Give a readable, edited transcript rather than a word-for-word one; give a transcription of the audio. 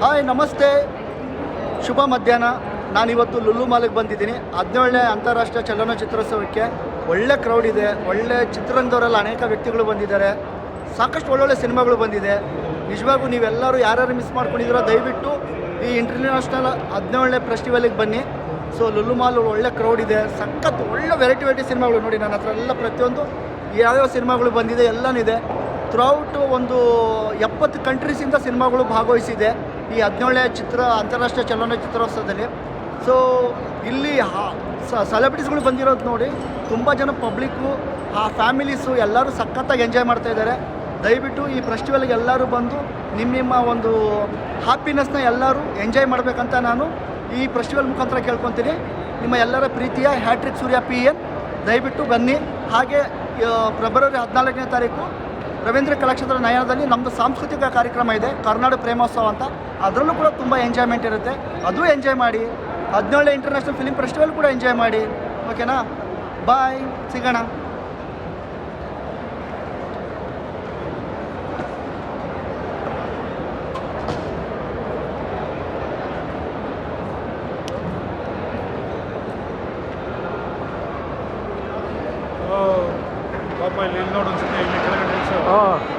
Hi ನಮಸ್ತೆ, ಶುಭ ಮಧ್ಯಾಹ್ನ. ನಾನಿವತ್ತು ಲುಲ್ಲು ಮಾಲ್ಗೆ ಬಂದಿದ್ದೀನಿ. 17ನೇ ಅಂತಾರಾಷ್ಟ್ರೀಯ ಚಲನಚಿತ್ರೋತ್ಸವಕ್ಕೆ ಒಳ್ಳೆ ಕ್ರೌಡ್ ಇದೆ. ಒಳ್ಳೆ ಚಿತ್ರರಂಗದವರೆಲ್ಲ ಅನೇಕ ವ್ಯಕ್ತಿಗಳು ಬಂದಿದ್ದಾರೆ. ಸಾಕಷ್ಟು ಒಳ್ಳೊಳ್ಳೆ ಸಿನಿಮಾಗಳು ಬಂದಿದೆ. ನಿಜವಾಗೂ ನೀವೆಲ್ಲರೂ ಯಾರ್ಯಾರು ಮಿಸ್ ಮಾಡ್ಕೊಂಡಿದ್ದೀರೋ ದಯವಿಟ್ಟು ಈ ಇಂಟರ್ನ್ಯಾಷನಲ್ 17ನೇ ಫೆಸ್ಟಿವಲಿಗೆ ಬನ್ನಿ. ಸೊ ಲುಲ್ಲು ಮಾಲ್ ಒಳ್ಳೆ ಕ್ರೌಡ್ ಇದೆ. ಸಖತ್ ಒಳ್ಳೆ ವೆರೈಟಿ ಸಿನಿಮಾಗಳು ನೋಡಿ. ನನ್ನ ಹತ್ರ ಎಲ್ಲ ಪ್ರತಿಯೊಂದು ಯಾವ್ಯಾವ ಸಿನಿಮಾಗಳು ಬಂದಿದೆ ಎಲ್ಲನೂ ಇದೆ. ಥ್ರೂಔಟ್ ಒಂದು 70 ಕಂಟ್ರೀಸಿಂದ ಸಿನಿಮಾಗಳು ಭಾಗವಹಿಸಿದೆ ಈ 17ನೇ ಅಂತಾರಾಷ್ಟ್ರೀಯ ಚಲನಚಿತ್ರೋತ್ಸವದಲ್ಲಿ. ಸೊ ಇಲ್ಲಿ ಸೆಲೆಬ್ರಿಟೀಸ್ಗಳು ಬಂದಿರೋದು ನೋಡಿ. ತುಂಬ ಜನ ಪಬ್ಲಿಕ್ಕು, ಆ ಫ್ಯಾಮಿಲೀಸು ಎಲ್ಲರೂ ಸಖತ್ತಾಗಿ ಎಂಜಾಯ್ ಮಾಡ್ತಾಯಿದ್ದಾರೆ. ದಯವಿಟ್ಟು ಈ ಫೆಸ್ಟಿವಲ್ಗೆ ಎಲ್ಲರೂ ಬಂದು ನಿಮ್ಮ ಒಂದು ಹ್ಯಾಪಿನೆಸ್ನ ಎಲ್ಲರೂ ಎಂಜಾಯ್ ಮಾಡಬೇಕಂತ ನಾನು ಈ ಫೆಸ್ಟಿವಲ್ ಮುಖಾಂತರ ಕೇಳ್ಕೊತೀನಿ. ನಿಮ್ಮ ಎಲ್ಲರ ಪ್ರೀತಿಯ ಹ್ಯಾಟ್ರಿಕ್ ಸೂರ್ಯ PN ದಯವಿಟ್ಟು ಬನ್ನಿ. ಹಾಗೆ ಫೆಬ್ರವರಿ 14ನೇ ತಾರೀಕು ರವೀಂದ್ರ ಕಲಾಕ್ಷೇತ್ರ ನಯನದಲ್ಲಿ ನಮ್ಮದು ಸಾಂಸ್ಕೃತಿಕ ಕಾರ್ಯಕ್ರಮ ಇದೆ, ಕರ್ನಾಟಕ ಪ್ರೇಮೋತ್ಸವ ಅಂತ. ಅದರಲ್ಲೂ ಕೂಡ ತುಂಬ ಎಂಜಾಯ್ಮೆಂಟ್ ಇರುತ್ತೆ, ಅದು ಎಂಜಾಯ್ ಮಾಡಿ. 17ನೇ ಇಂಟರ್ನ್ಯಾಷನಲ್ ಫಿಲ್ಮ್ ಫೆಸ್ಟಿವಲ್ ಕೂಡ ಎಂಜಾಯ್ ಮಾಡಿ. ಓಕೆನಾ? ಬಾಯ್, ಸಿಗೋಣ. ಪಾಪ ಇಲ್ಲಿ ನೋಡು ಅನ್ಸುತ್ತೆ, ಇಲ್ಲಿ ಕೆಳಗಡೆ ನಿಲ್ಸು.